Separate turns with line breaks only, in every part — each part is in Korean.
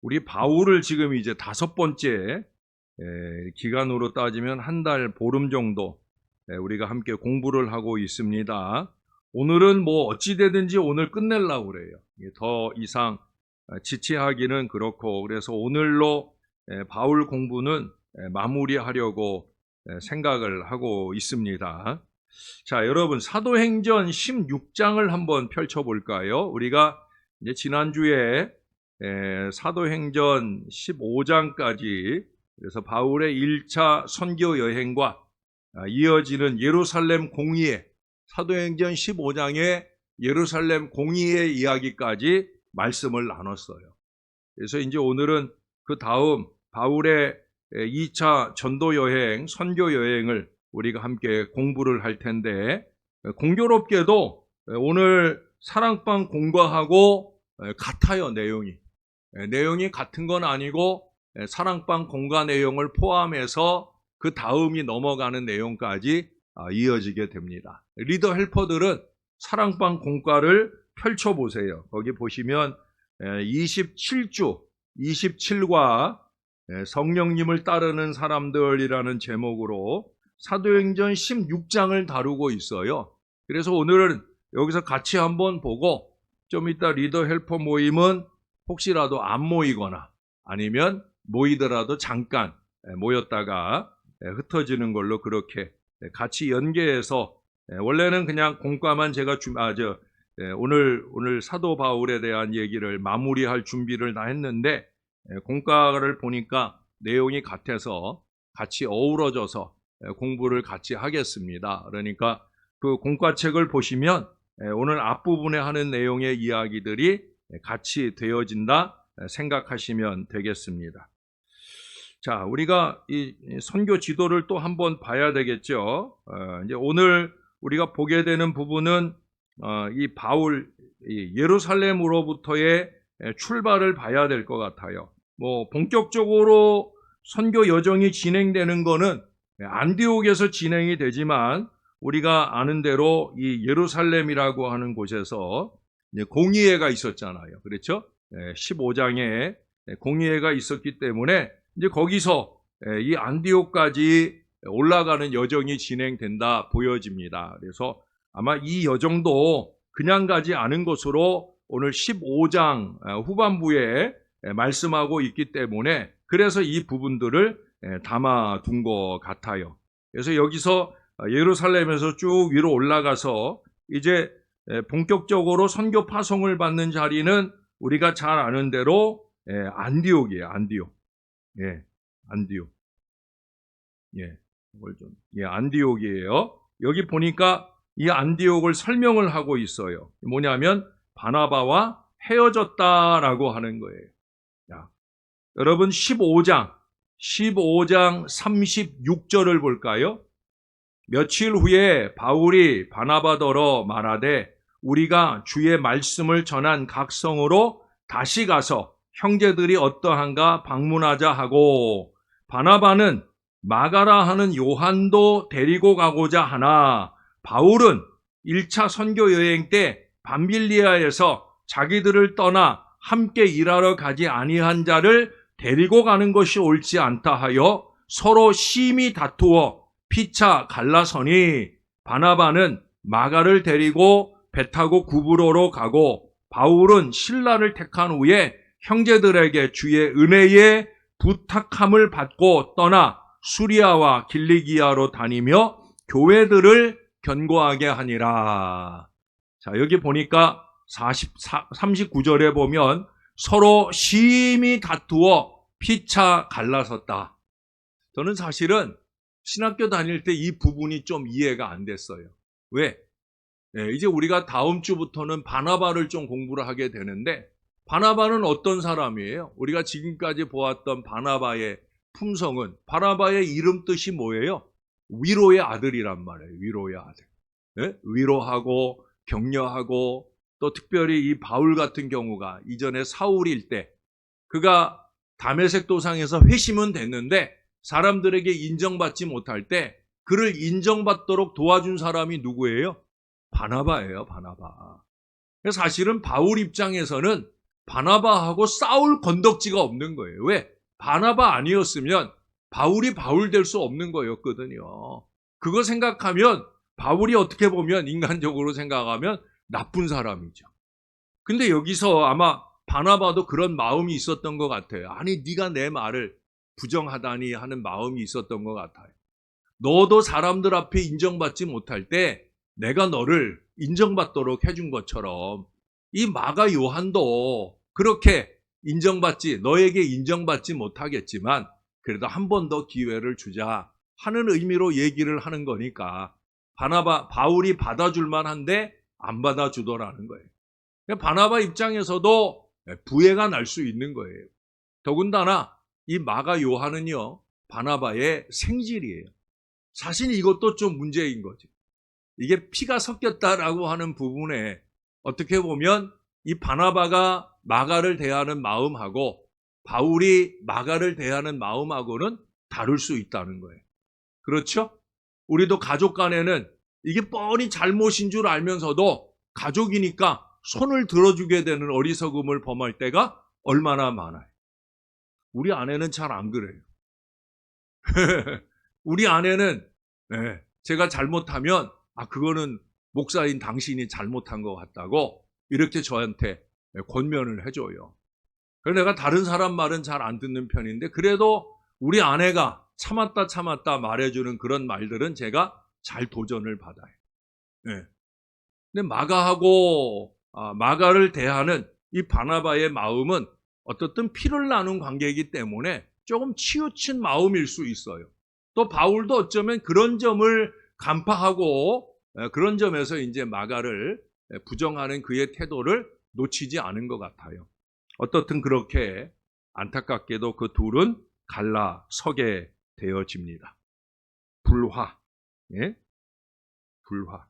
우리 바울을 지금 이제 5번째 기간으로 따지면 한 달 보름 정도 우리가 함께 공부를 하고 있습니다. 오늘은 뭐 어찌되든지 오늘 끝내려고 그래요. 더 이상 지체하기는 그렇고, 그래서 오늘로 바울 공부는 마무리하려고 생각을 하고 있습니다. 자, 여러분, 사도행전 16장을 한번 펼쳐볼까요? 우리가 이제 지난주에 사도행전 15장까지, 그래서 바울의 1차 선교 여행과 이어지는 예루살렘 공의회, 사도행전 15장의 예루살렘 공의회 이야기까지 말씀을 나눴어요. 그래서 이제 오늘은 그 다음 바울의 2차 전도 여행, 선교 여행을 우리가 함께 공부를 할 텐데, 공교롭게도 오늘 사랑방 공과하고 같아요. 내용이 같은 건 아니고 사랑방 공과 내용을 포함해서 그 다음이 넘어가는 내용까지 이어지게 됩니다. 리더 헬퍼들은 사랑방 공과를 펼쳐보세요. 거기 보시면 27주, 27과 성령님을 따르는 사람들이라는 제목으로 사도행전 16장을 다루고 있어요. 그래서 오늘은 여기서 같이 한번 보고, 좀 이따 리더 헬퍼 모임은 혹시라도 안 모이거나 아니면 모이더라도 잠깐 모였다가 흩어지는 걸로 그렇게 같이 연계해서, 원래는 그냥 공과만 제가 오늘 사도 바울에 대한 얘기를 마무리할 준비를 다 했는데, 공과를 보니까 내용이 같아서 같이 어우러져서 공부를 같이 하겠습니다. 그러니까 그 공과책을 보시면 오늘 앞부분에 하는 내용의 이야기들이 같이 되어진다 생각하시면 되겠습니다. 자, 우리가 이 선교 지도를 또 한번 봐야 되겠죠. 이제 오늘 우리가 보게 되는 부분은 이 바울 예루살렘으로부터의 출발을 봐야 될 것 같아요. 뭐 본격적으로 선교 여정이 진행되는 거는 안디옥에서 진행이 되지만, 우리가 아는 대로 이 예루살렘이라고 하는 곳에서 공의회가 있었잖아요. 그렇죠? 15장에 공의회가 있었기 때문에 이제 거기서 이 안디옥까지 올라가는 여정이 진행된다 보여집니다. 그래서 아마 이 여정도 그냥 가지 않은 것으로 오늘 15장 후반부에 말씀하고 있기 때문에, 그래서 이 부분들을 담아둔 것 같아요. 그래서 여기서 예루살렘에서 쭉 위로 올라가서 이제 본격적으로 선교 파송을 받는 자리는 우리가 잘 아는 대로 안디옥이에요. 안디옥. 안디옥. 안디옥이에요. 여기 보니까 이 안디옥을 설명을 하고 있어요. 뭐냐면 바나바와 헤어졌다라고 하는 거예요. 여러분 15장 36절을 볼까요? 며칠 후에 바울이 바나바더러 말하되 우리가 주의 말씀을 전한 각 성으로 다시 가서 형제들이 어떠한가 방문하자 하고, 바나바는 마가라 하는 요한도 데리고 가고자 하나, 바울은 1차 선교 여행 때 밤빌리아에서 자기들을 떠나 함께 일하러 가지 아니한 자를 데리고 가는 것이 옳지 않다 하여 서로 심히 다투어 피차 갈라서니, 바나바는 마가를 데리고 배 타고 구브로로 가고, 바울은 신라를 택한 후에 형제들에게 주의 은혜의 부탁함을 받고 떠나 수리아와 길리기아로 다니며 교회들을 견고하게 하니라. 자, 여기 보니까 39절에 보면 서로 심히 다투어 피차 갈라섰다. 저는 사실은 신학교 다닐 때 이 부분이 좀 이해가 안 됐어요. 왜? 이제 우리가 다음 주부터는 바나바를 좀 공부를 하게 되는데, 바나바는 어떤 사람이에요? 우리가 지금까지 보았던 바나바의 품성은, 바나바의 이름 뜻이 뭐예요? 위로의 아들이란 말이에요. 위로의 아들. 위로하고 격려하고, 또 특별히 이 바울 같은 경우가 이전에 사울일 때 그가 다메섹 도상에서 회심은 됐는데 사람들에게 인정받지 못할 때 그를 인정받도록 도와준 사람이 누구예요? 바나바예요. 바나바. 사실은 바울 입장에서는 바나바하고 싸울 건덕지가 없는 거예요. 왜? 바나바 아니었으면 바울이 바울 될 수 없는 거였거든요. 그거 생각하면 바울이 어떻게 보면 인간적으로 생각하면 나쁜 사람이죠. 근데 여기서 아마 바나바도 그런 마음이 있었던 것 같아요. 아니 네가 내 말을 부정하다니 하는 마음이 있었던 것 같아요. 너도 사람들 앞에 인정받지 못할 때 내가 너를 인정받도록 해준 것처럼 이 마가 요한도 그렇게 너에게 인정받지 못하겠지만 그래도 한 번 더 기회를 주자 하는 의미로 얘기를 하는 거니까 바울이 받아줄 만한데 안 받아주더라는 거예요. 바나바 입장에서도 부해가 날 수 있는 거예요. 더군다나 이 마가 요한은요, 바나바의 생질이에요. 사실 이것도 좀 문제인 거죠. 이게 피가 섞였다라고 하는 부분에 어떻게 보면 이 바나바가 마가를 대하는 마음하고 바울이 마가를 대하는 마음하고는 다를 수 있다는 거예요. 그렇죠? 우리도 가족 간에는 이게 뻔히 잘못인 줄 알면서도 가족이니까 손을 들어주게 되는 어리석음을 범할 때가 얼마나 많아요. 우리 아내는 잘 안 그래요. 우리 아내는 제가 잘못하면 그거는 목사인 당신이 잘못한 것 같다고 이렇게 저한테 권면을 해줘요. 그래서 내가 다른 사람 말은 잘 안 듣는 편인데 그래도 우리 아내가 참았다 말해주는 그런 말들은 제가 잘 도전을 받아요. 근데 마가를 대하는 이 바나바의 마음은 어떻든 피를 나눈 관계이기 때문에 조금 치우친 마음일 수 있어요. 또 바울도 어쩌면 그런 점을 간파하고 그런 점에서 이제 마가를 부정하는 그의 태도를 놓치지 않은 것 같아요. 어떻든 그렇게 안타깝게도 그 둘은 갈라서게 되어집니다. 불화. 불화.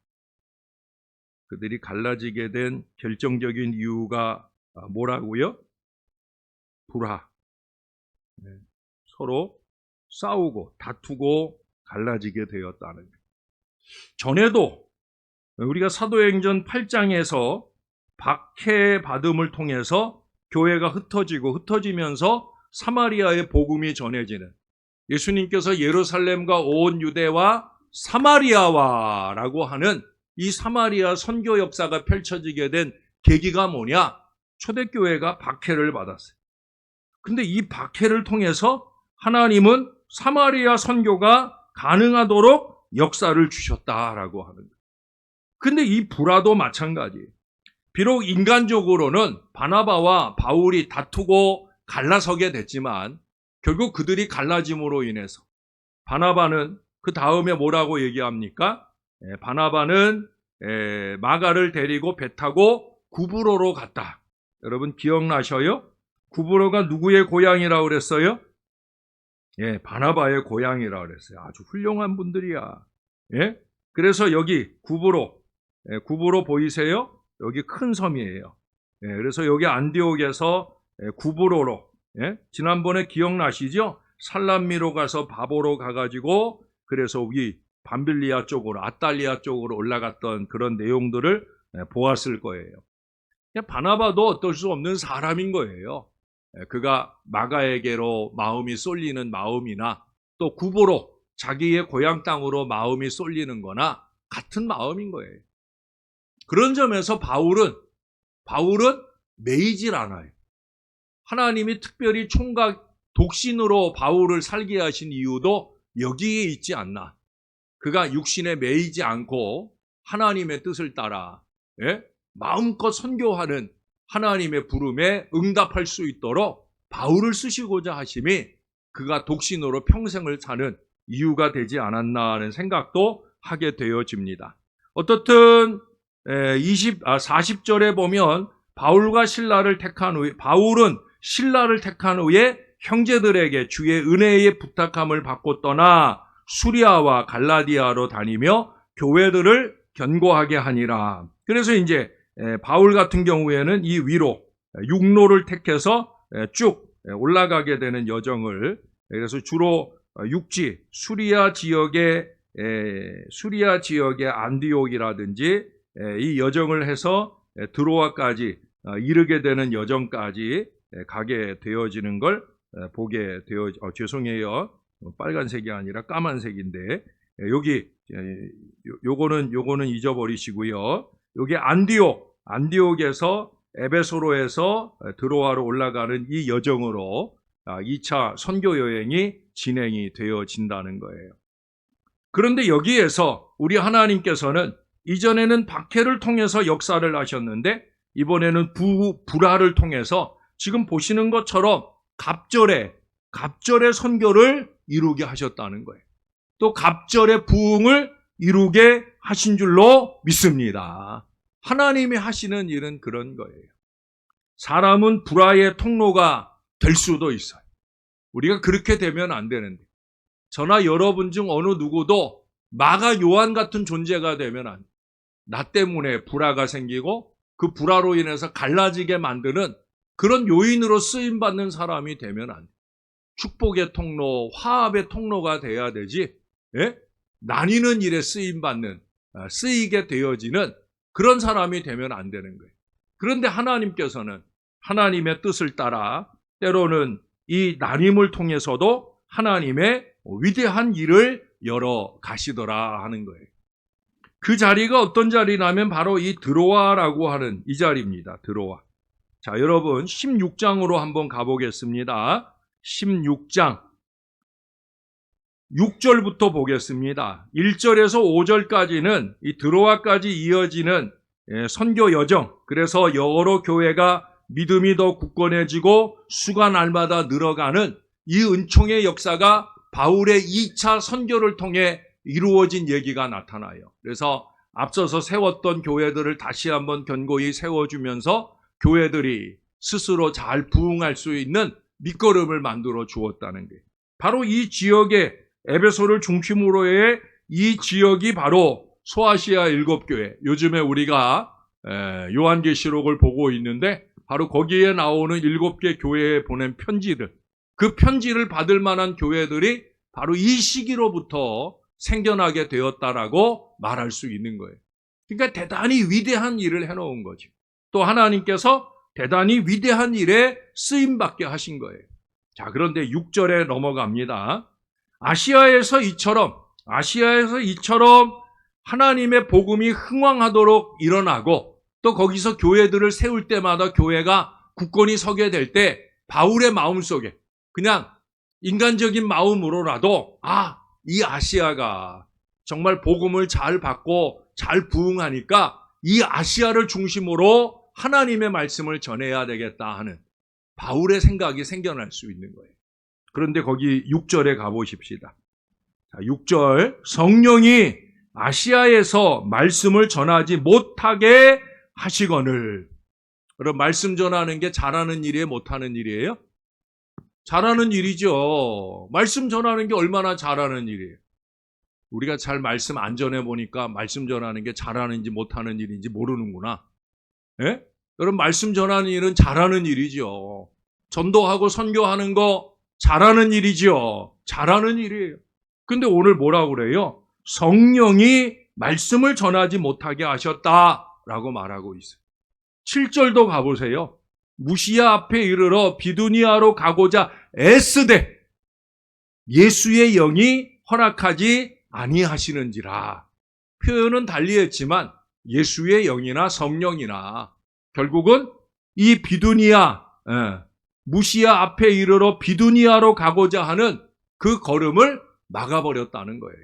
그들이 갈라지게 된 결정적인 이유가 뭐라고요? 불화. 서로 싸우고 다투고 갈라지게 되었다는 거예요. 전에도 우리가 사도행전 8장에서 박해 받음을 통해서 교회가 흩어지면서 사마리아의 복음이 전해지는 예수님께서 예루살렘과 온 유대와 사마리아와라고 하는 이 사마리아 선교 역사가 펼쳐지게 된 계기가 뭐냐? 초대교회가 박해를 받았어요. 근데 이 박해를 통해서 하나님은 사마리아 선교가 가능하도록 역사를 주셨다라고 하는 거예요. 근데 이 불화도 마찬가지예요. 비록 인간적으로는 바나바와 바울이 다투고 갈라서게 됐지만 결국 그들이 갈라짐으로 인해서 바나바는 그 다음에 뭐라고 얘기합니까? 바나바는 마가를 데리고 배 타고 구브로로 갔다. 여러분 기억나셔요? 구브로가 누구의 고향이라고 그랬어요? 바나바의 고향이라고 그랬어요. 아주 훌륭한 분들이야. 그래서 여기 구브로 보이세요? 여기 큰 섬이에요. 그래서 여기 안디옥에서 구브로로, 지난번에 기억나시죠? 살람미로 가서 바보로 가가지고 그래서 위 밤빌리아 쪽으로 아탈리아 쪽으로 올라갔던 그런 내용들을 보았을 거예요. 바나바도 어떨 수 없는 사람인 거예요. 그가 마가에게로 마음이 쏠리는 마음이나 또 구브로 자기의 고향 땅으로 마음이 쏠리는 거나 같은 마음인 거예요. 그런 점에서 바울은 매이질 않아요. 하나님이 특별히 총각 독신으로 바울을 살게 하신 이유도 여기에 있지 않나. 그가 육신에 매이지 않고 하나님의 뜻을 따라 마음껏 선교하는 하나님의 부름에 응답할 수 있도록 바울을 쓰시고자 하심이 그가 독신으로 평생을 사는 이유가 되지 않았나 하는 생각도 하게 되어집니다. 어떻든 40절에 보면 바울은 신라를 택한 후에 형제들에게 주의 은혜의 부탁함을 받고 떠나 수리아와 갈라디아로 다니며 교회들을 견고하게 하니라. 그래서 이제 바울 같은 경우에는 이 위로 육로를 택해서 쭉 올라가게 되는 여정을, 그래서 주로 육지 수리아 지역의 안디옥이라든지 이 여정을 해서 드로아까지 이르게 되는 여정까지 가게 되어지는 걸 보게 되어, 죄송해요. 빨간색이 아니라 까만색인데, 여기, 요거는 잊어버리시고요. 여기 안디옥에서 에베소로에서 드로아로 올라가는 이 여정으로 2차 선교 여행이 진행이 되어진다는 거예요. 그런데 여기에서 우리 하나님께서는 이전에는 박해를 통해서 역사를 하셨는데 이번에는 불화를 통해서 지금 보시는 것처럼 갑절의 선교를 이루게 하셨다는 거예요. 또 갑절의 부흥을 이루게 하신 줄로 믿습니다. 하나님이 하시는 일은 그런 거예요. 사람은 불화의 통로가 될 수도 있어요. 우리가 그렇게 되면 안 되는데, 저나 여러분 중 어느 누구도 마가 요한 같은 존재가 되면 안 돼요. 나 때문에 불화가 생기고 그 불화로 인해서 갈라지게 만드는 그런 요인으로 쓰임받는 사람이 되면 안 돼요. 축복의 통로, 화합의 통로가 돼야 되지, 나뉘는 일에 쓰이게 되어지는 그런 사람이 되면 안 되는 거예요. 그런데 하나님께서는 하나님의 뜻을 따라 때로는 이 나눔을 통해서도 하나님의 위대한 일을 열어 가시더라 하는 거예요. 그 자리가 어떤 자리냐면 바로 이 드로아라고 하는 이 자리입니다. 드로아. 자, 여러분 16장으로 한번 가보겠습니다. 16장 6절부터 보겠습니다. 1절에서 5절까지는 이 드로아까지 이어지는 선교 여정, 그래서 여러 교회가 믿음이 더 굳건해지고 수가 날마다 늘어가는 이 은총의 역사가 바울의 2차 선교를 통해 이루어진 얘기가 나타나요. 그래서 앞서서 세웠던 교회들을 다시 한번 견고히 세워주면서 교회들이 스스로 잘 부흥할 수 있는 밑거름을 만들어 주었다는 거예요. 바로 이 지역의 에베소를 중심으로의 이 지역이 바로 소아시아 7교회, 요즘에 우리가 요한계시록을 보고 있는데 바로 거기에 나오는 7개 교회에 보낸 편지들, 그 편지를 받을 만한 교회들이 바로 이 시기로부터 생겨나게 되었다라고 말할 수 있는 거예요. 그러니까 대단히 위대한 일을 해놓은 거죠. 또 하나님께서 대단히 위대한 일에 쓰임받게 하신 거예요. 자, 그런데 6절에 넘어갑니다. 아시아에서 이처럼 하나님의 복음이 흥왕하도록 일어나고 또 거기서 교회들을 세울 때마다 교회가 굳건히 서게 될 때 바울의 마음속에 그냥 인간적인 마음으로라도 이 아시아가 정말 복음을 잘 받고 잘 부흥하니까 이 아시아를 중심으로 하나님의 말씀을 전해야 되겠다 하는 바울의 생각이 생겨날 수 있는 거예요. 그런데 거기 6절에 가보십시다. 자, 6절 성령이 아시아에서 말씀을 전하지 못하게 하시거늘. 그럼 말씀 전하는 게 잘하는 일이에요? 못하는 일이에요? 잘하는 일이죠. 말씀 전하는 게 얼마나 잘하는 일이에요. 우리가 잘 말씀 안 전해보니까 말씀 전하는 게 잘하는지 못하는 일인지 모르는구나. 예? 여러분 말씀 전하는 일은 잘하는 일이죠. 전도하고 선교하는 거 잘하는 일이죠. 잘하는 일이에요. 근데 오늘 뭐라고 그래요? 성령이 말씀을 전하지 못하게 하셨다라고 말하고 있어요. 7절도 가보세요. 무시아 앞에 이르러 비두니아로 가고자 애쓰되 예수의 영이 허락하지 아니하시는지라. 표현은 달리했지만 예수의 영이나 성령이나 결국은 이 비두니아, 무시아 앞에 이르러 비두니아로 가고자 하는 그 걸음을 막아버렸다는 거예요.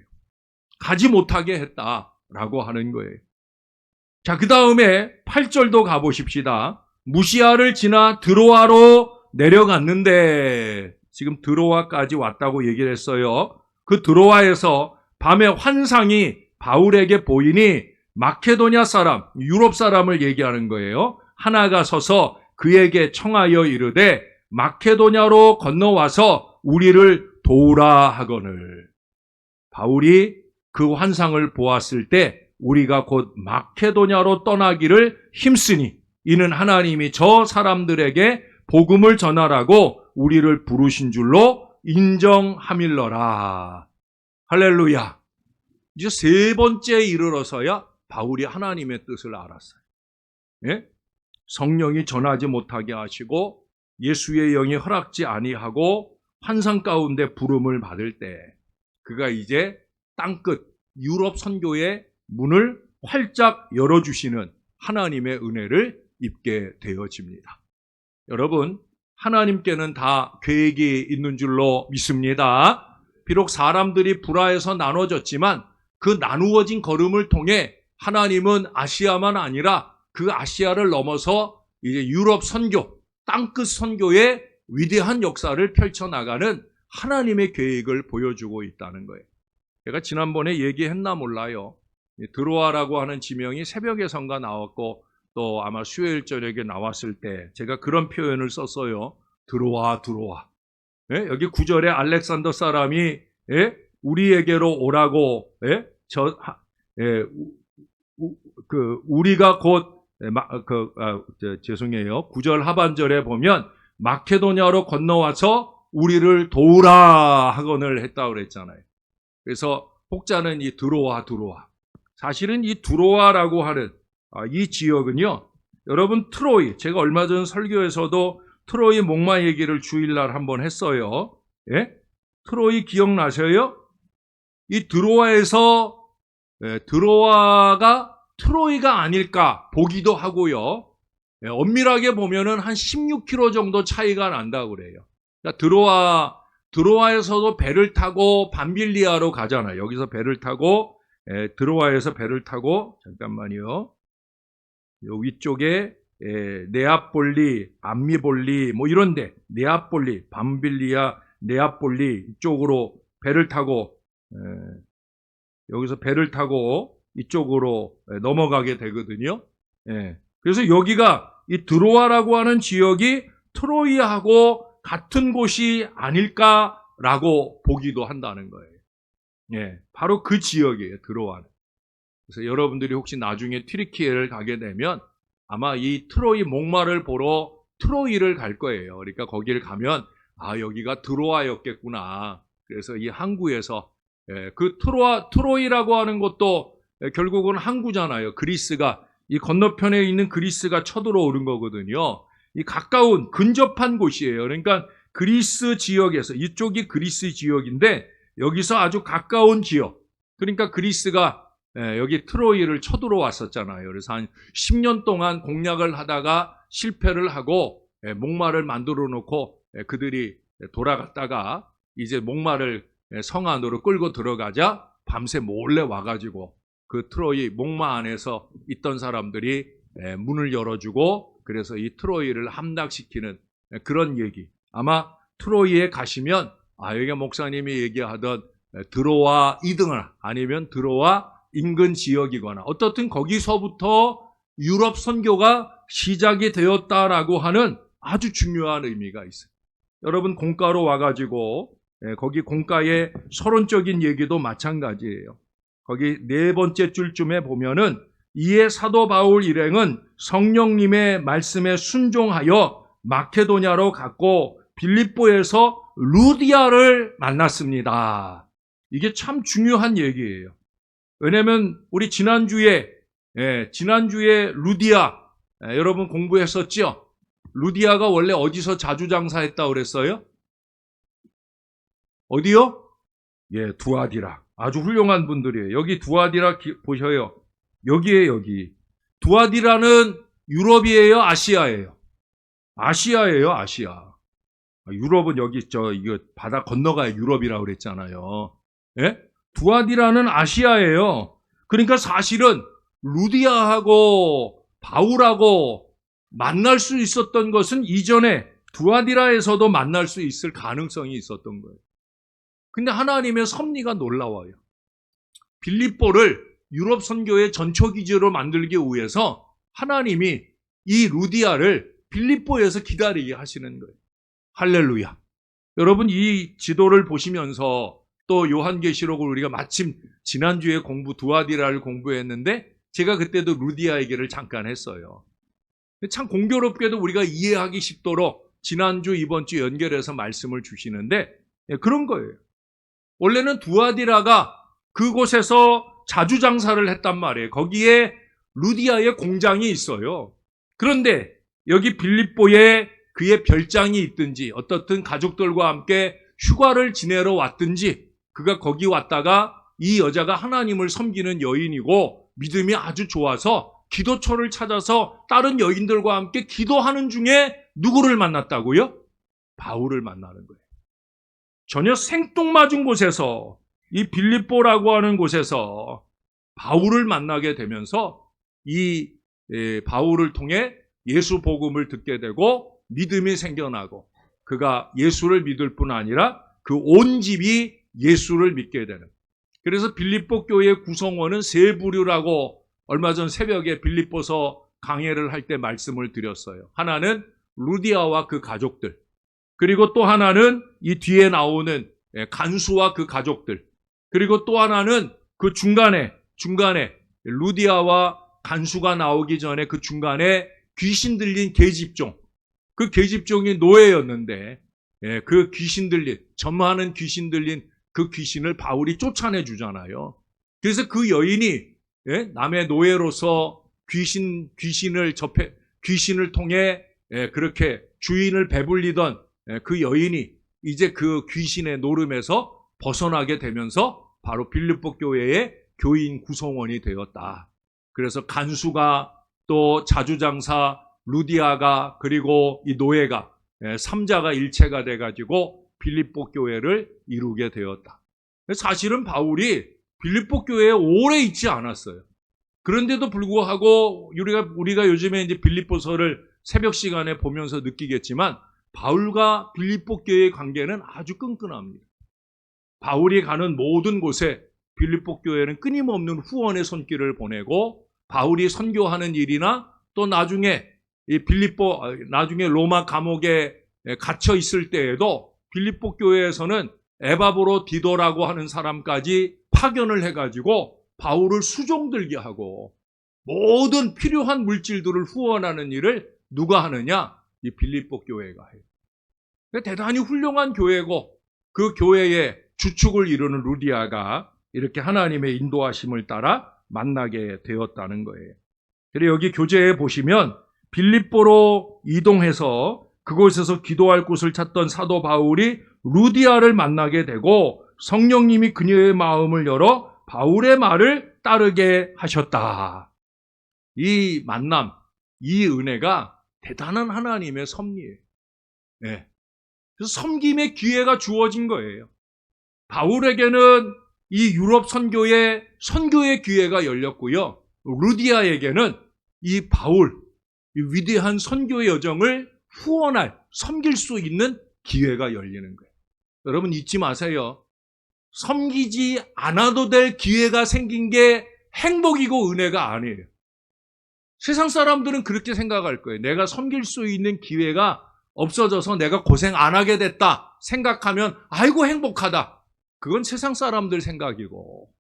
가지 못하게 했다라고 하는 거예요. 자, 그 다음에 8절도 가보십시다. 무시아를 지나 드로아로 내려갔는데 지금 드로아까지 왔다고 얘기를 했어요. 그 드로아에서 밤에 환상이 바울에게 보이니 마케도냐 사람, 유럽 사람을 얘기하는 거예요. 하나가 서서 그에게 청하여 이르되 마케도냐로 건너와서 우리를 도우라 하거늘. 바울이 그 환상을 보았을 때 우리가 곧 마케도냐로 떠나기를 힘쓰니 이는 하나님이 저 사람들에게 복음을 전하라고 우리를 부르신 줄로 인정함일러라. 할렐루야. 이제 세 번째에 이르러서야 바울이 하나님의 뜻을 알았어요. 예? 성령이 전하지 못하게 하시고 예수의 영이 허락지 아니하고 환상 가운데 부름을 받을 때 그가 이제 땅끝 유럽 선교의 문을 활짝 열어주시는 하나님의 은혜를 입게 되어집니다. 여러분, 하나님께는 다 계획이 있는 줄로 믿습니다. 비록 사람들이 불화해서 나눠졌지만 그 나누어진 걸음을 통해 하나님은 아시아만 아니라 그 아시아를 넘어서 이제 유럽 선교, 땅끝 선교의 위대한 역사를 펼쳐나가는 하나님의 계획을 보여주고 있다는 거예요. 제가 지난번에 얘기했나 몰라요. 드로아라고 하는 지명이 새벽의 성가 나왔고 또 아마 수요일 저녁에 나왔을 때 제가 그런 표현을 썼어요. 들어와. 예? 여기 9절에 알렉산더 사람이 우리에게로 오라고 우리가 곧 죄송해요. 9절 하반절에 보면 마케도냐로 건너와서 우리를 도우라 하건을 했다고 그랬잖아요. 그래서 혹자는 이 드로아. 사실은 이 드로아라고 하는 이 지역은요, 여러분 트로이, 제가 얼마 전 설교에서도 트로이 목마 얘기를 주일날 한번 했어요. 예? 트로이 기억나셔요? 이 드로아에서 드로아가 트로이가 아닐까 보기도 하고요. 엄밀하게 보면은 한 16km 정도 차이가 난다고 그래요. 그러니까 드로아에서도 배를 타고 밤빌리아로 가잖아요. 여기서 배를 타고 드로아에서 배를 타고 잠깐만요. 요 위쪽에 네아폴리, 암미볼리 뭐 이런데 네아폴리, 밤빌리아, 네아폴리 이쪽으로 배를 타고 여기서 배를 타고 이쪽으로 넘어가게 되거든요. 그래서 여기가 이 드로아라고 하는 지역이 트로이하고 같은 곳이 아닐까라고 보기도 한다는 거예요. 바로 그 지역이에요, 드로아는. 그래서 여러분들이 혹시 나중에 튀르키예를 가게 되면 아마 이 트로이 목마를 보러 트로이를 갈 거예요. 그러니까 거기를 가면 여기가 드로아였겠구나. 그래서 이 항구에서 그 트로이라고 하는 것도 결국은 항구잖아요. 그리스가 이 건너편에 있는 그리스가 쳐들어오는 거거든요. 이 가까운 근접한 곳이에요. 그러니까 그리스 지역에서 이쪽이 그리스 지역인데 여기서 아주 가까운 지역. 그러니까 그리스가 여기 트로이를 쳐들어왔었잖아요. 그래서 한 10년 동안 공략을 하다가 실패를 하고 목마를 만들어 놓고 그들이 돌아갔다가 이제 목마를 성 안으로 끌고 들어가자 밤새 몰래 와가지고 그 트로이 목마 안에서 있던 사람들이 문을 열어주고 그래서 이 트로이를 함락시키는 그런 얘기. 아마 트로이에 가시면 여기가 목사님이 얘기하던 드로아 이등을 아니면 드로아 인근 지역이거나 어떻든 거기서부터 유럽 선교가 시작이 되었다라고 하는 아주 중요한 의미가 있어요. 여러분 공가로 와가지고 거기 공가의 서론적인 얘기도 마찬가지예요. 거기 네 번째 줄쯤에 보면은 이에 사도 바울 일행은 성령님의 말씀에 순종하여 마케도냐로 갔고 빌립보에서 루디아를 만났습니다. 이게 참 중요한 얘기예요. 왜냐면 우리 지난주에 루디아 여러분 공부했었죠? 루디아가 원래 어디서 자주 장사했다고 그랬어요? 어디요? 두아디라. 아주 훌륭한 분들이에요. 여기 두아디라 보셔요. 여기에 여기. 두아디라는 유럽이에요? 아시아예요? 아시아예요, 아시아. 유럽은 여기 이거 바다 건너가야 유럽이라고 그랬잖아요. 두아디라는 아시아예요. 그러니까 사실은 루디아하고 바울하고 만날 수 있었던 것은 이전에 두아디라에서도 만날 수 있을 가능성이 있었던 거예요. 근데 하나님의 섭리가 놀라워요. 빌립보를 유럽 선교의 전초기지로 만들기 위해서 하나님이 이 루디아를 빌립보에서 기다리게 하시는 거예요. 할렐루야. 여러분 이 지도를 보시면서 또 요한계시록을 우리가 마침 지난주에 두아디라를 공부했는데 제가 그때도 루디아 얘기를 잠깐 했어요. 참 공교롭게도 우리가 이해하기 쉽도록 지난주 이번 주 연결해서 말씀을 주시는데 그런 거예요. 원래는 두아디라가 그곳에서 자주 장사를 했단 말이에요. 거기에 루디아의 공장이 있어요. 그런데 여기 빌립보에 그의 별장이 있든지 어떻든 가족들과 함께 휴가를 지내러 왔든지 그가 거기 왔다가 이 여자가 하나님을 섬기는 여인이고 믿음이 아주 좋아서 기도처를 찾아서 다른 여인들과 함께 기도하는 중에 누구를 만났다고요? 바울을 만나는 거예요. 전혀 생뚱맞은 곳에서 이 빌립보라고 하는 곳에서 바울을 만나게 되면서 이 바울을 통해 예수 복음을 듣게 되고 믿음이 생겨나고 그가 예수를 믿을 뿐 아니라 그 온 집이 예수를 믿게 되는. 그래서 빌립보 교회 구성원은 세 부류라고 얼마 전 새벽에 빌립보서 강해를 할 때 말씀을 드렸어요. 하나는 루디아와 그 가족들, 그리고 또 하나는 이 뒤에 나오는 간수와 그 가족들, 그리고 또 하나는 그 중간에 루디아와 간수가 나오기 전에 그 중간에 귀신 들린 계집종, 그 계집종이 노예였는데 그 귀신 들린, 점하는 귀신 들린 그 귀신을 바울이 쫓아내 주잖아요. 그래서 그 여인이 남의 노예로서 귀신을 통해 그렇게 주인을 배불리던 그 여인이 이제 그 귀신의 노름에서 벗어나게 되면서 바로 빌립보 교회의 교인 구성원이 되었다. 그래서 간수가 또 자주장사 루디아가 그리고 이 노예가 삼자가 일체가 돼가지고 빌립보 교회를 이루게 되었다. 사실은 바울이 빌립보 교회에 오래 있지 않았어요. 그런데도 불구하고 우리가 요즘에 이제 빌립보서를 새벽 시간에 보면서 느끼겠지만 바울과 빌립보 교회의 관계는 아주 끈끈합니다. 바울이 가는 모든 곳에 빌립보 교회는 끊임없는 후원의 손길을 보내고 바울이 선교하는 일이나 또 나중에 나중에 로마 감옥에 갇혀 있을 때에도 빌립보 교회에서는 에바브로 디도라고 하는 사람까지 파견을 해가지고 바울을 수종들게 하고 모든 필요한 물질들을 후원하는 일을 누가 하느냐? 이 빌립보 교회가 해요. 대단히 훌륭한 교회고 그 교회의 주축을 이루는 루디아가 이렇게 하나님의 인도하심을 따라 만나게 되었다는 거예요. 그리고 여기 교재에 보시면 빌립보로 이동해서 그곳에서 기도할 곳을 찾던 사도 바울이 루디아를 만나게 되고 성령님이 그녀의 마음을 열어 바울의 말을 따르게 하셨다. 이 만남, 이 은혜가 대단한 하나님의 섭리예요. 네. 그래서 섬김의 기회가 주어진 거예요. 바울에게는 이 유럽 선교의 기회가 열렸고요. 루디아에게는 이 바울, 이 위대한 선교의 여정을 후원할, 섬길 수 있는 기회가 열리는 거예요. 여러분 잊지 마세요. 섬기지 않아도 될 기회가 생긴 게 행복이고 은혜가 아니에요. 세상 사람들은 그렇게 생각할 거예요. 내가 섬길 수 있는 기회가 없어져서 내가 고생 안 하게 됐다 생각하면 아이고 행복하다. 그건 세상 사람들 생각이고,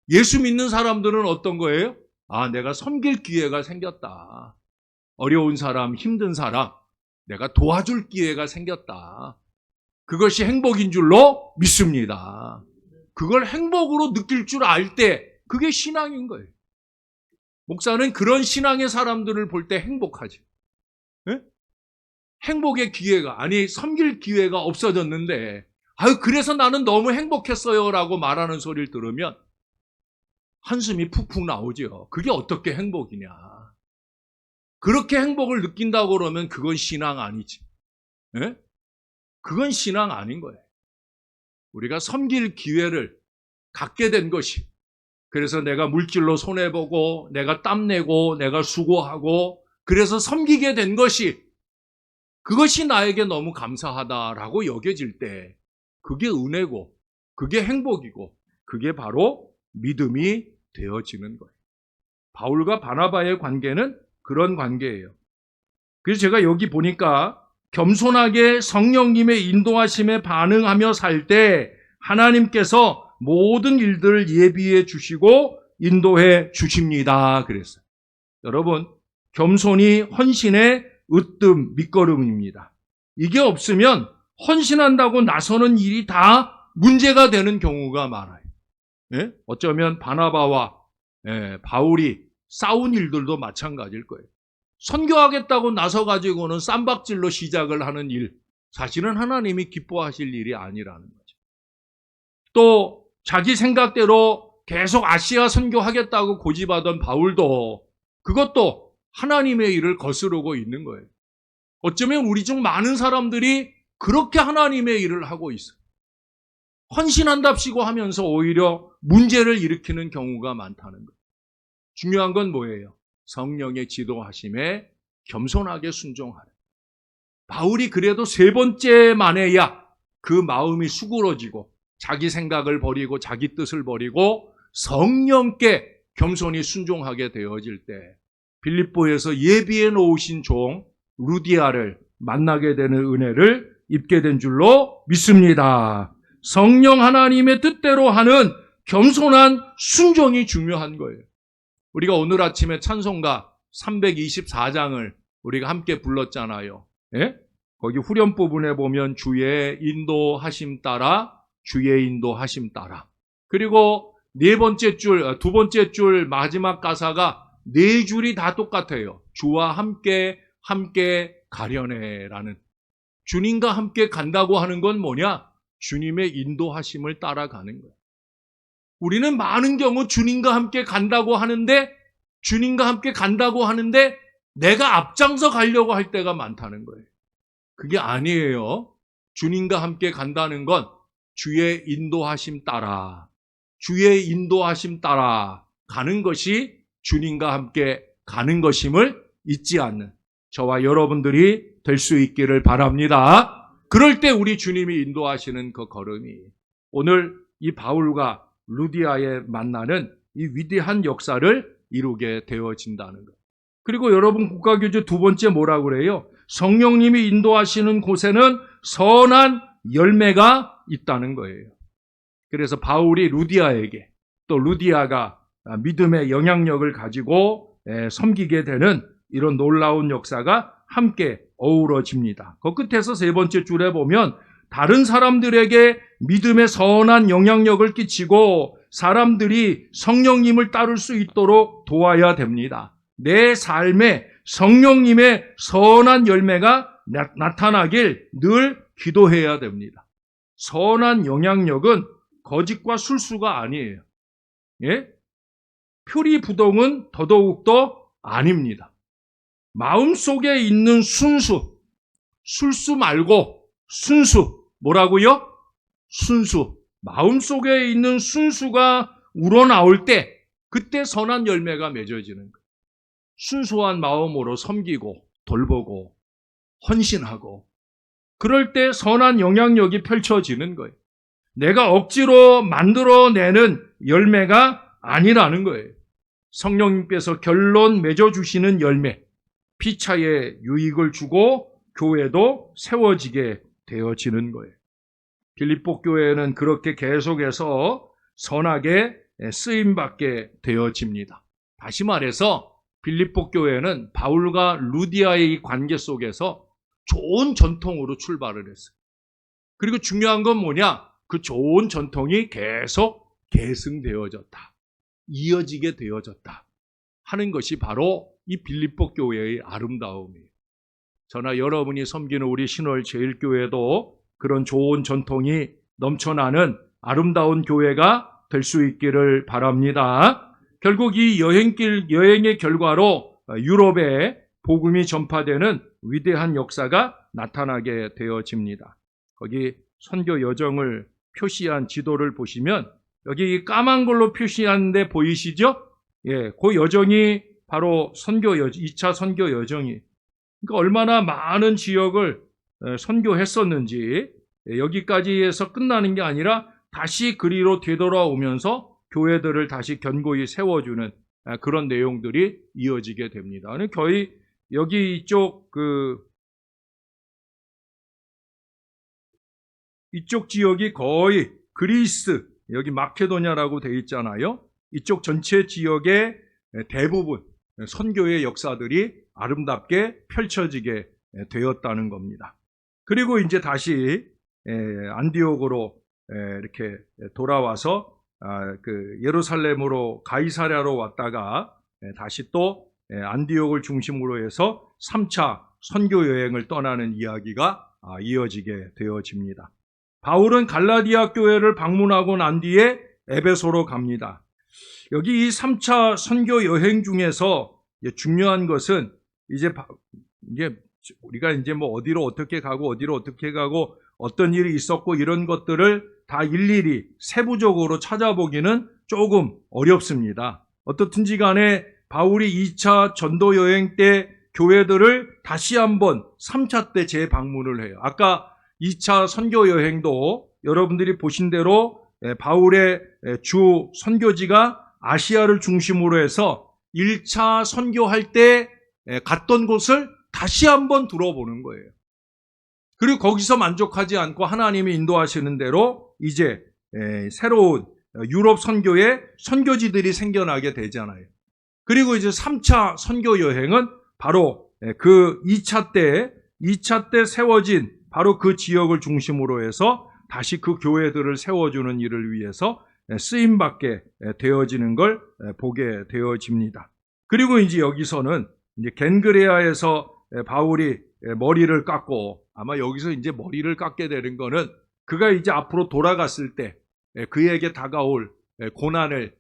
예수 믿는 사람들은 어떤 거예요? 아, 내가 섬길 기회가 생겼다. 어려운 사람, 힘든 사람, 내가 도와줄 기회가 생겼다. 그것이 행복인 줄로 믿습니다. 그걸 행복으로 느낄 줄 알 때 그게 신앙인 거예요. 목사는 그런 신앙의 사람들을 볼 때 행복하지. 행복의 기회가, 섬길 기회가 없어졌는데 그래서 나는 너무 행복했어요 라고 말하는 소리를 들으면 한숨이 푹푹 나오죠. 그게 어떻게 행복이냐. 그렇게 행복을 느낀다고 그러면 그건 신앙 아니지. 그건 신앙 아닌 거예요. 우리가 섬길 기회를 갖게 된 것이, 그래서 내가 물질로 손해보고 내가 땀내고 내가 수고하고 그래서 섬기게 된 것이, 그것이 나에게 너무 감사하다라고 여겨질 때 그게 은혜고 그게 행복이고 그게 바로 믿음이 되어지는 거예요. 바울과 바나바의 관계는 그런 관계예요. 그래서 제가 여기 보니까 겸손하게 성령님의 인도하심에 반응하며 살 때 하나님께서 모든 일들을 예비해 주시고 인도해 주십니다. 그랬어요. 여러분, 겸손이 헌신의 으뜸, 밑거름입니다. 이게 없으면 헌신한다고 나서는 일이 다 문제가 되는 경우가 많아요. 어쩌면 바나바와 바울이 싸운 일들도 마찬가지일 거예요. 선교하겠다고 나서가지고는 쌈박질로 시작을 하는 일, 사실은 하나님이 기뻐하실 일이 아니라는 거죠. 또 자기 생각대로 계속 아시아 선교하겠다고 고집하던 바울도 그것도 하나님의 일을 거스르고 있는 거예요. 어쩌면 우리 중 많은 사람들이 그렇게 하나님의 일을 하고 있어요. 헌신한답시고 하면서 오히려 문제를 일으키는 경우가 많다는 거예요. 중요한 건 뭐예요? 성령의 지도하심에 겸손하게 순종하라. 바울이 그래도 세 번째 만에야 그 마음이 수그러지고 자기 생각을 버리고 자기 뜻을 버리고 성령께 겸손히 순종하게 되어질 때 빌립보에서 예비해 놓으신 종 루디아를 만나게 되는 은혜를 입게 된 줄로 믿습니다. 성령 하나님의 뜻대로 하는 겸손한 순종이 중요한 거예요. 우리가 오늘 아침에 찬송가 324장을 우리가 함께 불렀잖아요. 예? 거기 후렴 부분에 보면 주의 인도하심 따라 주의 인도하심 따라. 그리고 두 번째 줄 마지막 가사가 네 줄이 다 똑같아요. 주와 함께 가려내라는. 주님과 함께 간다고 하는 건 뭐냐? 주님의 인도하심을 따라가는 거예요. 우리는 많은 경우 주님과 함께 간다고 하는데 내가 앞장서 가려고 할 때가 많다는 거예요. 그게 아니에요. 주님과 함께 간다는 건 주의 인도하심 따라 가는 것이 주님과 함께 가는 것임을 잊지 않는 저와 여러분들이 될 수 있기를 바랍니다. 그럴 때 우리 주님이 인도하시는 그 걸음이 오늘 이 바울과 루디아의 만나는 이 위대한 역사를 이루게 되어진다는 것. 그리고 여러분 국가교주 두 번째 뭐라고 그래요? 성령님이 인도하시는 곳에는 선한 열매가 있다는 거예요. 그래서 바울이 루디아에게 또 루디아가 믿음의 영향력을 가지고 섬기게 되는 이런 놀라운 역사가 함께 어우러집니다. 그 끝에서 세 번째 줄에 보면 다른 사람들에게 믿음의 선한 영향력을 끼치고 사람들이 성령님을 따를 수 있도록 도와야 됩니다. 내 삶에 성령님의 선한 열매가 나타나길 늘 기도해야 됩니다. 선한 영향력은 거짓과 술수가 아니에요. 예? 표리부동은 더더욱더 아닙니다. 마음속에 있는 순수, 술수 말고 순수, 뭐라고요? 순수. 마음속에 있는 순수가 우러나올 때 그때 선한 열매가 맺어지는 거예요. 순수한 마음으로 섬기고 돌보고 헌신하고 그럴 때 선한 영향력이 펼쳐지는 거예요. 내가 억지로 만들어내는 열매가 아니라는 거예요. 성령님께서 결론 맺어주시는 열매, 피차에 유익을 주고 교회도 세워지게 되어지는 거예요. 빌립보 교회는 그렇게 계속해서 선하게 쓰임받게 되어집니다. 다시 말해서 빌립보 교회는 바울과 루디아의 관계 속에서 좋은 전통으로 출발을 했어요. 그리고 중요한 건 뭐냐? 그 좋은 전통이 계속 계승되어졌다. 이어지게 되어졌다. 하는 것이 바로 이 빌립보 교회의 아름다움이에요. 저나 여러분이 섬기는 우리 신월 제일교회도 그런 좋은 전통이 넘쳐나는 아름다운 교회가 될 수 있기를 바랍니다. 결국 이 여행의 결과로 유럽에 복음이 전파되는 위대한 역사가 나타나게 되어집니다. 거기 선교 여정을 표시한 지도를 보시면 여기 까만 걸로 표시한 데 보이시죠? 예, 그 여정이 바로 2차 선교 여정이. 그러니까 얼마나 많은 지역을 선교했었는지 여기까지 해서 끝나는 게 아니라 다시 그리로 되돌아오면서 교회들을 다시 견고히 세워주는 그런 내용들이 이어지게 됩니다. 거의 여기 이쪽 지역이 거의 그리스, 여기 마케도냐라고 되어 있잖아요. 이쪽 전체 지역의 대부분 선교의 역사들이 아름답게 펼쳐지게 되었다는 겁니다. 그리고 이제 다시 안디옥으로 이렇게 돌아와서 그 예루살렘으로 가이사랴로 왔다가 다시 또 안디옥을 중심으로 해서 3차 선교 여행을 떠나는 이야기가 이어지게 되어집니다. 바울은 갈라디아 교회를 방문하고 난 뒤에 에베소로 갑니다. 여기 이 3차 선교 여행 중에서 중요한 것은 이제 우리가 이제 뭐 어디로 어떻게 가고 어떤 일이 있었고 이런 것들을 다 일일이 세부적으로 찾아보기는 조금 어렵습니다. 어떻든지 간에 바울이 2차 전도 여행 때 교회들을 다시 한번 3차 때 재방문을 해요. 아까 2차 선교 여행도 여러분들이 보신 대로 바울의 주 선교지가 아시아를 중심으로 해서 1차 선교할 때 갔던 곳을 다시 한번 들어보는 거예요. 그리고 거기서 만족하지 않고 하나님이 인도하시는 대로 이제 새로운 유럽 선교의 선교지들이 생겨나게 되잖아요. 그리고 이제 3차 선교 여행은 바로 그 2차 때 세워진 바로 그 지역을 중심으로 해서 다시 그 교회들을 세워주는 일을 위해서 쓰임받게 되어지는 걸 보게 되어집니다. 그리고 이제 여기서는 이제 겐그레아에서 바울이 머리를 깎고, 아마 여기서 이제 머리를 깎게 되는 거는 그가 이제 앞으로 돌아갔을 때 그에게 다가올 고난을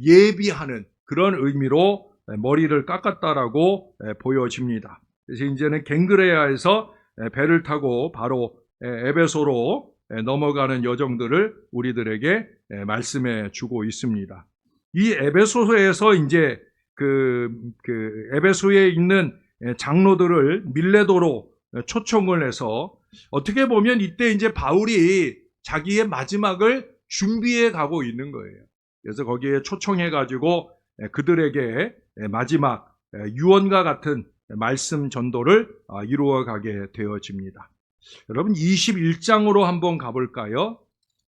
예비하는 그런 의미로 머리를 깎았다라고 보여집니다. 그래서 이제는 겐그레아에서 배를 타고 바로 에베소로 넘어가는 여정들을 우리들에게 말씀해 주고 있습니다. 이 에베소에서 이제 그 에베소에 있는 장로들을 밀레도로 초청을 해서 어떻게 보면 이때 이제 바울이 자기의 마지막을 준비해 가고 있는 거예요. 그래서 거기에 초청해 가지고 그들에게 마지막 유언과 같은 말씀 전도를 이루어 가게 되어집니다. 여러분 21장으로 한번 가볼까요?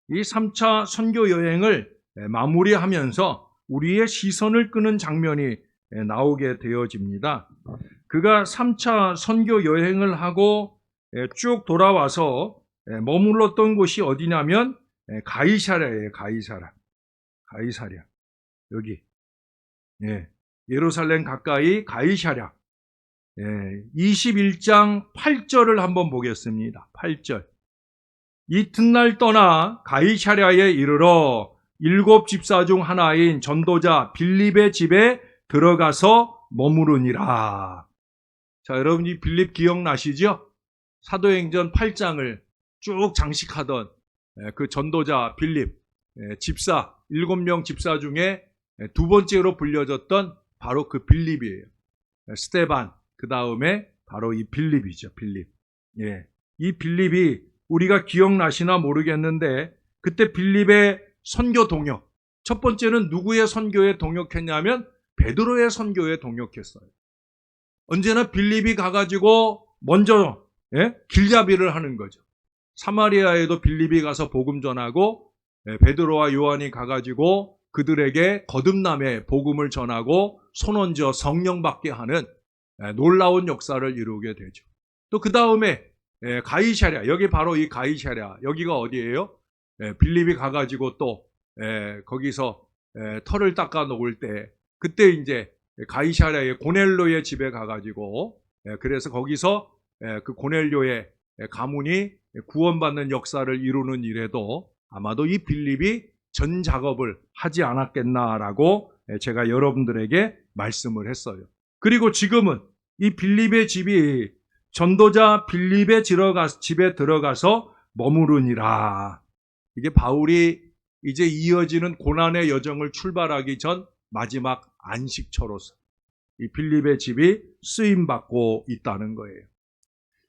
이 3차 선교 여행을 마무리하면서 우리의 시선을 끄는 장면이 나오게 되어집니다. 그가 3차 선교 여행을 하고 쭉 돌아와서 머물렀던 곳이 어디냐면 가이사랴예요. 가이사랴. 여기. 예루살렘 가까이 가이사랴. 21장 8절을 한번 보겠습니다. 8절. 이튿날 떠나 가이사랴에 이르러 7 집사 중 하나인 전도자 빌립의 집에 들어가서 머무르니라. 자, 여러분 이 빌립 기억나시죠? 사도행전 8장을 쭉 장식하던 그 전도자 빌립, 집사, 7명 집사 중에 두 번째로 불려졌던 바로 그 빌립이에요. 스데반, 그 다음에 바로 이 빌립이죠, 빌립. 이 빌립이 우리가 기억나시나 모르겠는데 그때 빌립의 선교 동역, 첫 번째는 누구의 선교에 동역했냐면 베드로의 선교에 동역했어요. 언제나 빌립이 가가지고 먼저 길잡이를 하는 거죠. 사마리아에도 빌립이 가서 복음 전하고 베드로와 요한이 가가지고 그들에게 거듭남의 복음을 전하고 손얹어 성령 받게 하는 놀라운 역사를 이루게 되죠. 또 그 다음에 가이사랴, 여기 바로 이 가이사랴, 여기가 어디예요? 빌립이 가가지고 또 거기서 털을 닦아 놓을 때 그때 이제 가이사랴의 고넬료의 집에 가가지고 그래서 거기서 그 고넬료의 가문이 구원받는 역사를 이루는 일에도 아마도 이 빌립이 전 작업을 하지 않았겠나라고 제가 여러분들에게 말씀을 했어요. 그리고 지금은 이 빌립의 집이 전도자 빌립의 집에 들어가서 머무르니라. 이게 바울이 이제 이어지는 고난의 여정을 출발하기 전 마지막 안식처로서 이 빌립의 집이 쓰임받고 있다는 거예요.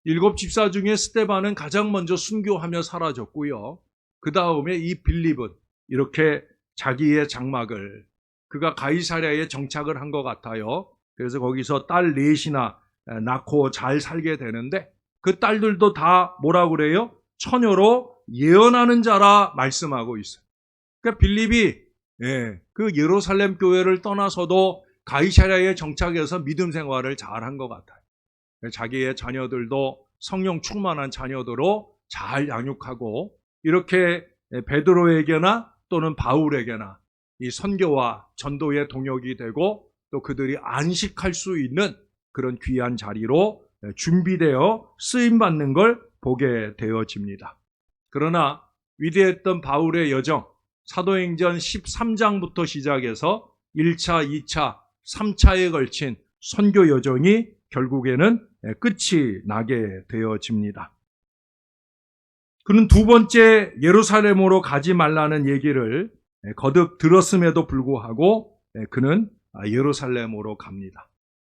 7 집사 중에 스데반은 가장 먼저 순교하며 사라졌고요. 그 다음에 이 빌립은 이렇게 자기의 장막을, 그가 가이사랴에 정착을 한 것 같아요. 그래서 거기서 딸 넷이나 낳고 잘 살게 되는데 그 딸들도 다 뭐라고 그래요? 처녀로 예언하는 자라 말씀하고 있어요. 그러니까 빌립이 그 예루살렘 교회를 떠나서도 가이사랴에 정착해서 믿음 생활을 잘한 것 같아요. 자기의 자녀들도 성령 충만한 자녀들로 잘 양육하고 이렇게 베드로에게나 또는 바울에게나 이 선교와 전도의 동역이 되고 또 그들이 안식할 수 있는 그런 귀한 자리로 준비되어 쓰임받는 걸 보게 되어집니다. 그러나 위대했던 바울의 여정, 사도행전 13장부터 시작해서 1차, 2차, 3차에 걸친 선교 여정이 결국에는 끝이 나게 되어집니다. 그는 두 번째 예루살렘으로 가지 말라는 얘기를 거듭 들었음에도 불구하고 그는 예루살렘으로 갑니다.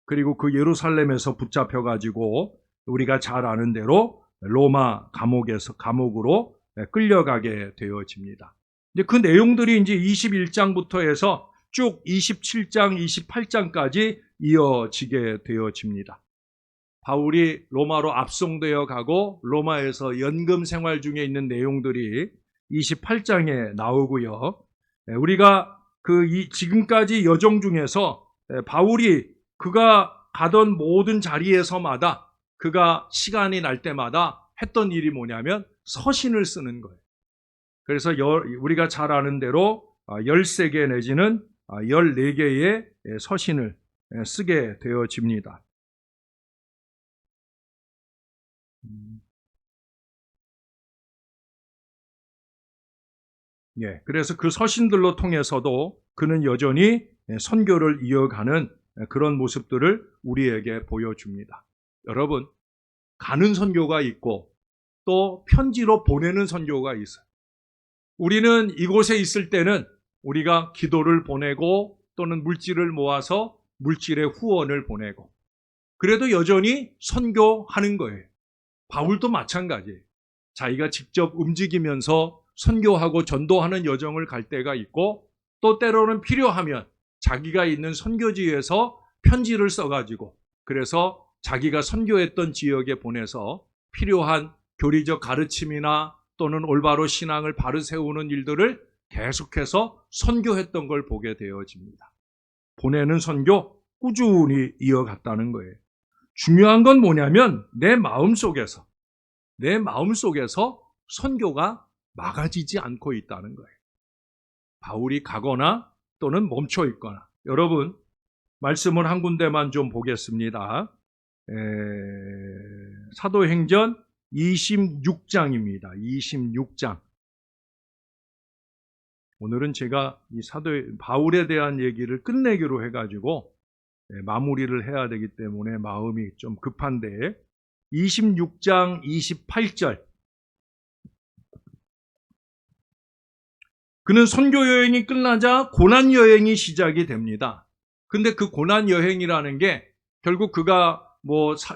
그리고 그 예루살렘에서 붙잡혀가지고 우리가 잘 아는 대로 로마 감옥으로 끌려가게 되어집니다. 이제 그 내용들이 이제 21장부터 해서 쭉 27장, 28장까지 이어지게 되어집니다. 바울이 로마로 압송되어 가고 로마에서 연금 생활 중에 있는 내용들이 28장에 나오고요. 우리가 지금까지 여정 중에서 바울이 그가 가던 모든 자리에서마다 그가 시간이 날 때마다 했던 일이 뭐냐면 서신을 쓰는 거예요. 그래서 우리가 잘 아는 대로 13개 내지는 14개의 서신을 쓰게 되어집니다. 그래서 그 서신들로 통해서도 그는 여전히 선교를 이어가는 그런 모습들을 우리에게 보여줍니다. 여러분, 가는 선교가 있고 또 편지로 보내는 선교가 있어요. 우리는 이곳에 있을 때는 우리가 기도를 보내고 또는 물질을 모아서 물질의 후원을 보내고 그래도 여전히 선교하는 거예요. 바울도 마찬가지예요. 자기가 직접 움직이면서 선교하고 전도하는 여정을 갈 때가 있고 또 때로는 필요하면 자기가 있는 선교지에서 편지를 써가지고 그래서 자기가 선교했던 지역에 보내서 필요한 교리적 가르침이나 또는 올바로 신앙을 바로 세우는 일들을 계속해서 선교했던 걸 보게 되어집니다. 보내는 선교 꾸준히 이어갔다는 거예요. 중요한 건 뭐냐면 내 마음속에서 선교가 막아지지 않고 있다는 거예요. 바울이 가거나 또는 멈춰 있거나. 여러분, 말씀을 한 군데만 좀 보겠습니다. 사도행전 26장입니다. 26장. 오늘은 제가 이 바울에 대한 얘기를 끝내기로 해가지고 마무리를 해야 되기 때문에 마음이 좀 급한데 26장 28절 그는 선교 여행이 끝나자 고난 여행이 시작이 됩니다. 근데 그 고난 여행이라는 게 결국 그가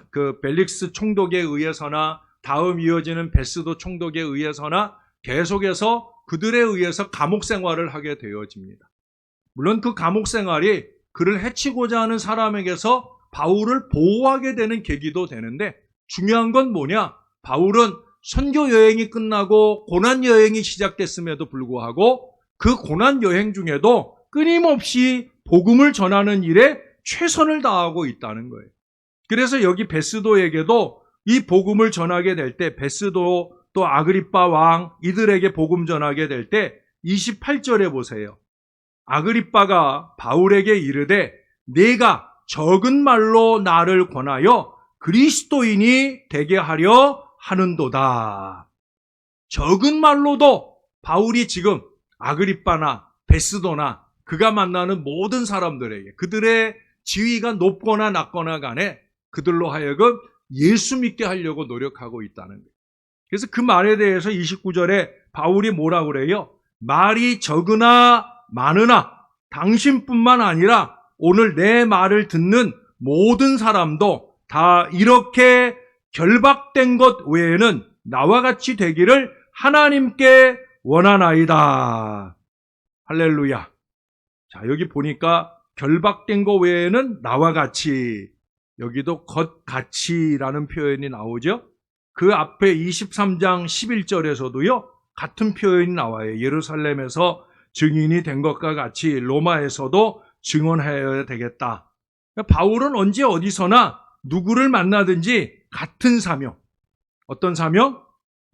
그 벨릭스 총독에 의해서나 다음 이어지는 베스도 총독에 의해서나 계속해서 그들에 의해서 감옥 생활을 하게 되어집니다. 물론 그 감옥 생활이 그를 해치고자 하는 사람에게서 바울을 보호하게 되는 계기도 되는데 중요한 건 뭐냐? 바울은 선교 여행이 끝나고 고난 여행이 시작됐음에도 불구하고 그 고난 여행 중에도 끊임없이 복음을 전하는 일에 최선을 다하고 있다는 거예요. 그래서 여기 베스도에게도 이 복음을 전하게 될 때 베스도 또 아그리빠 왕 이들에게 복음 전하게 될 때 28절에 보세요. 아그리빠가 바울에게 이르되 네가 적은 말로 나를 권하여 그리스도인이 되게 하려 하는도다. 적은 말로도 바울이 지금 아그리빠나 베스도나 그가 만나는 모든 사람들에게 그들의 지위가 높거나 낮거나 간에 그들로 하여금 예수 믿게 하려고 노력하고 있다는 거예요. 그래서 그 말에 대해서 29절에 바울이 뭐라고 그래요? 말이 적으나 많으나 당신뿐만 아니라 오늘 내 말을 듣는 모든 사람도 다 이렇게 결박된 것 외에는 나와 같이 되기를 하나님께 원하나이다. 할렐루야. 자, 여기 보니까 결박된 것 외에는 나와 같이, 여기도 겉같이라는 표현이 나오죠. 그 앞에 23장 11절에서도요 같은 표현이 나와요. 예루살렘에서 증인이 된 것과 같이 로마에서도 증언해야 되겠다. 바울은 언제 어디서나 누구를 만나든지 같은 사명. 어떤 사명?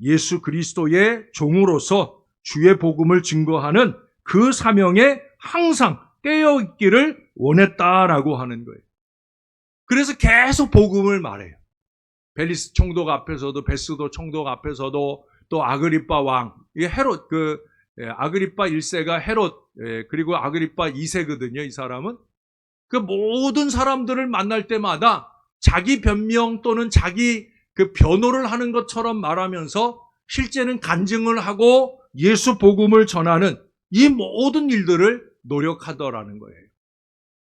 예수 그리스도의 종으로서 주의 복음을 증거하는 그 사명에 항상 깨어있기를 원했다라고 하는 거예요. 그래서 계속 복음을 말해요. 벨리스 총독 앞에서도, 베스도 총독 앞에서도, 또 아그리빠 왕, 이게 헤롯, 아그리빠 1세가 헤롯, 그리고 아그리빠 2세거든요, 이 사람은. 그 모든 사람들을 만날 때마다 자기 변명 또는 자기 그 변호를 하는 것처럼 말하면서 실제는 간증을 하고 예수 복음을 전하는 이 모든 일들을 노력하더라는 거예요.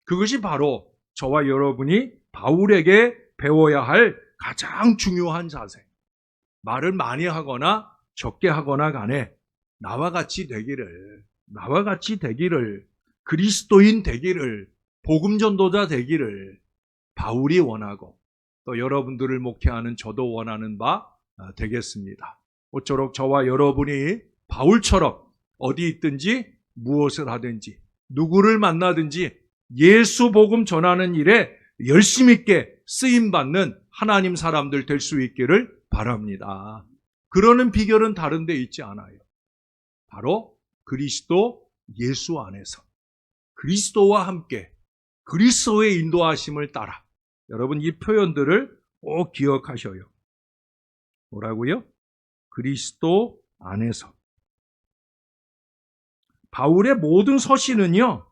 그것이 바로 저와 여러분이 바울에게 배워야 할 가장 중요한 자세. 말을 많이 하거나 적게 하거나 간에 나와 같이 되기를, 그리스도인 되기를, 복음 전도자 되기를 바울이 원하고 또 여러분들을 목회하는 저도 원하는 바 되겠습니다. 모쪼록 저와 여러분이 바울처럼 어디 있든지 무엇을 하든지 누구를 만나든지 예수 복음 전하는 일에 열심 있게 쓰임받는 하나님 사람들 될 수 있기를 바랍니다. 그러는 비결은 다른 데 있지 않아요. 바로 그리스도 예수 안에서 그리스도와 함께 그리스도의 인도하심을 따라. 여러분 이 표현들을 꼭 기억하셔요. 뭐라고요? 그리스도 안에서. 바울의 모든 서신은요,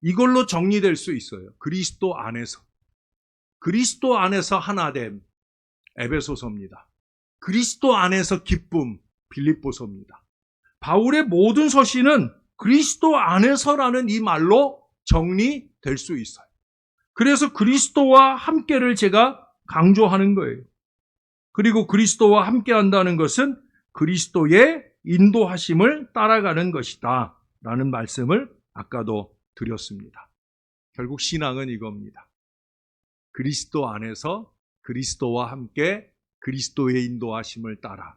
이걸로 정리될 수 있어요. 그리스도 안에서. 그리스도 안에서 하나됨, 에베소서입니다. 그리스도 안에서 기쁨, 빌립보서입니다. 바울의 모든 서신은 그리스도 안에서라는 이 말로 정리될 수 있어요. 그래서 그리스도와 함께를 제가 강조하는 거예요. 그리고 그리스도와 함께 한다는 것은 그리스도의 인도하심을 따라가는 것이다 라는 말씀을 아까도 드렸습니다. 결국 신앙은 이겁니다. 그리스도 안에서 그리스도와 함께 그리스도의 인도하심을 따라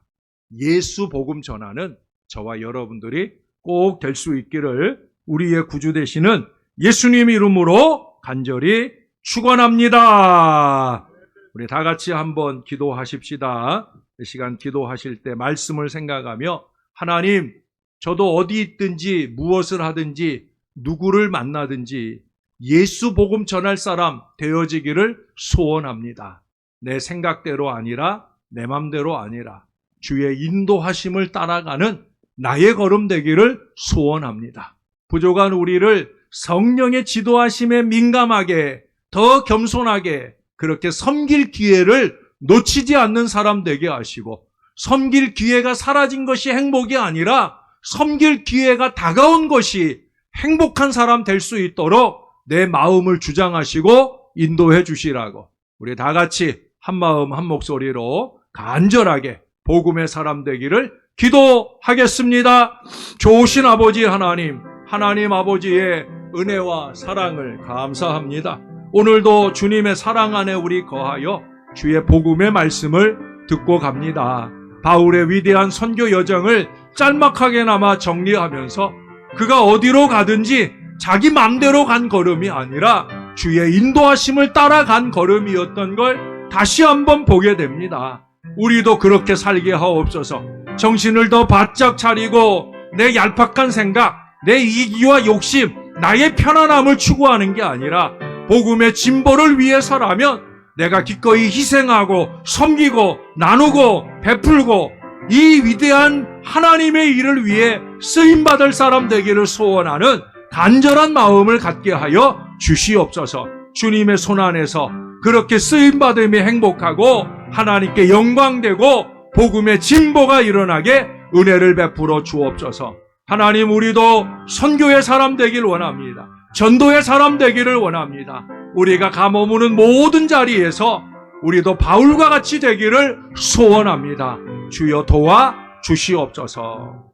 예수 복음 전하는 저와 여러분들이 꼭 될 수 있기를 우리의 구주 되시는 예수님 이름으로 간절히 축원합니다. 우리 다 같이 한번 기도하십시다. 이 시간 기도하실 때 말씀을 생각하며 하나님, 저도 어디 있든지 무엇을 하든지 누구를 만나든지 예수 복음 전할 사람 되어지기를 소원합니다. 내 생각대로 아니라 내 맘대로 아니라 주의 인도하심을 따라가는 나의 걸음 되기를 소원합니다. 부족한 우리를 성령의 지도하심에 민감하게 더 겸손하게 그렇게 섬길 기회를 놓치지 않는 사람 되게 하시고 섬길 기회가 사라진 것이 행복이 아니라 섬길 기회가 다가온 것이 행복한 사람 될 수 있도록 내 마음을 주장하시고 인도해 주시라고 우리 다 같이 한 마음 한 목소리로 간절하게 복음의 사람 되기를 기도하겠습니다. 좋으신 아버지 하나님, 하나님 아버지의 은혜와 사랑을 감사합니다. 오늘도 주님의 사랑 안에 우리 거하여 주의 복음의 말씀을 듣고 갑니다. 바울의 위대한 선교 여정을 짤막하게나마 정리하면서 그가 어디로 가든지 자기 맘대로 간 걸음이 아니라 주의 인도하심을 따라간 걸음이었던 걸 다시 한번 보게 됩니다. 우리도 그렇게 살게 하옵소서. 정신을 더 바짝 차리고 내 얄팍한 생각, 내 이기와 욕심, 나의 편안함을 추구하는 게 아니라 복음의 진보를 위해서라면 내가 기꺼이 희생하고 섬기고 나누고 베풀고 이 위대한 하나님의 일을 위해 쓰임받을 사람 되기를 소원하는 간절한 마음을 갖게 하여 주시옵소서. 주님의 손 안에서 그렇게 쓰임받음이 행복하고 하나님께 영광되고 복음의 진보가 일어나게 은혜를 베풀어 주옵소서. 하나님, 우리도 선교의 사람 되길 원합니다. 전도의 사람 되기를 원합니다. 우리가 가머무는 모든 자리에서 우리도 바울과 같이 되기를 소원합니다. 주여 도와 주시옵소서.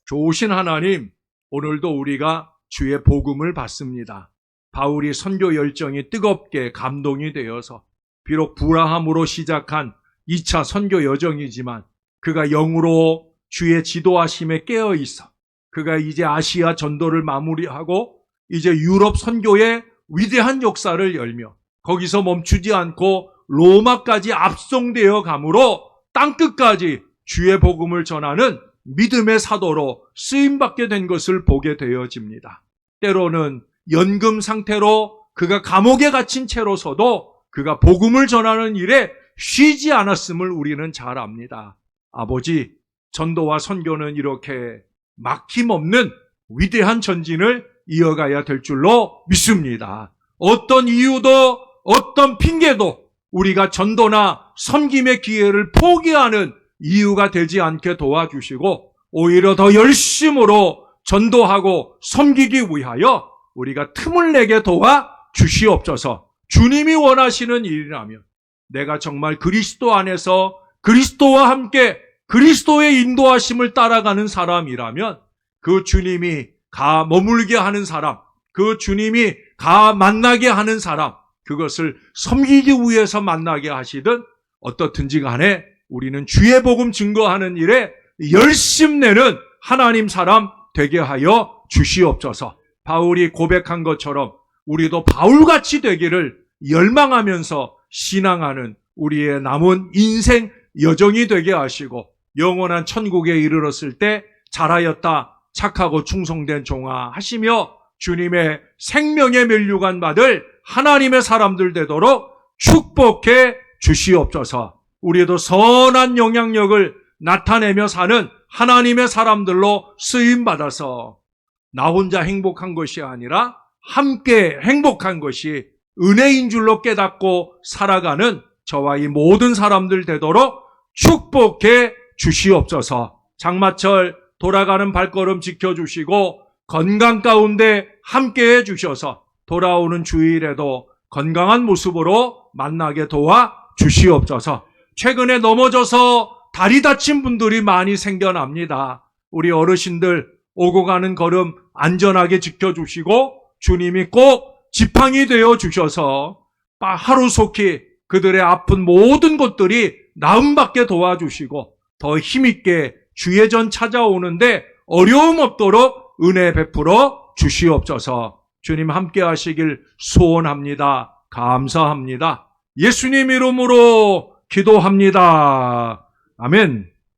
좋으신 하나님, 오늘도 우리가 주의 복음을 받습니다. 바울이 선교 열정이 뜨겁게 감동이 되어서 비록 불화함으로 시작한 2차 선교 여정이지만 그가 영으로 주의 지도하심에 깨어 있어 그가 이제 아시아 전도를 마무리하고 이제 유럽 선교의 위대한 역사를 열며 거기서 멈추지 않고 로마까지 압송되어 가므로 땅끝까지 주의 복음을 전하는 믿음의 사도로 쓰임받게 된 것을 보게 되어집니다. 때로는 연금 상태로 그가 감옥에 갇힌 채로서도 그가 복음을 전하는 일에 쉬지 않았음을 우리는 잘 압니다. 아버지, 전도와 선교는 이렇게 막힘없는 위대한 전진을 이어가야 될 줄로 믿습니다. 어떤 이유도 어떤 핑계도 우리가 전도나 섬김의 기회를 포기하는 이유가 되지 않게 도와주시고 오히려 더 열심으로 전도하고 섬기기 위하여 우리가 틈을 내게 도와주시옵소서. 주님이 원하시는 일이라면 내가 정말 그리스도 안에서 그리스도와 함께 그리스도의 인도하심을 따라가는 사람이라면 그 주님이 가 머물게 하는 사람, 그 주님이 가 만나게 하는 사람, 그것을 섬기기 위해서 만나게 하시든 어떻든지 간에 우리는 주의 복음 증거하는 일에 열심 내는 하나님 사람 되게 하여 주시옵소서. 바울이 고백한 것처럼 우리도 바울같이 되기를 열망하면서 신앙하는 우리의 남은 인생 여정이 되게 하시고 영원한 천국에 이르렀을 때 잘하였다 착하고 충성된 종아 하시며 주님의 생명의 면류관 받을 하나님의 사람들 되도록 축복해 주시옵소서. 우리도 선한 영향력을 나타내며 사는 하나님의 사람들로 쓰임받아서 나 혼자 행복한 것이 아니라 함께 행복한 것이 은혜인 줄로 깨닫고 살아가는 저와 이 모든 사람들 되도록 축복해 주시옵소서. 장마철 돌아가는 발걸음 지켜주시고 건강 가운데 함께해 주셔서 돌아오는 주일에도 건강한 모습으로 만나게 도와 주시옵소서. 최근에 넘어져서 다리 다친 분들이 많이 생겨납니다. 우리 어르신들 오고 가는 걸음 안전하게 지켜주시고 주님이 꼭 지팡이 되어 주셔서 하루속히 그들의 아픈 모든 것들이 나음받게 도와주시고 더 힘있게 주의 전 찾아오는데 어려움 없도록 은혜 베풀어 주시옵소서. 주님 함께 하시길 소원합니다. 감사합니다. 예수님 이름으로 기도합니다. 아멘.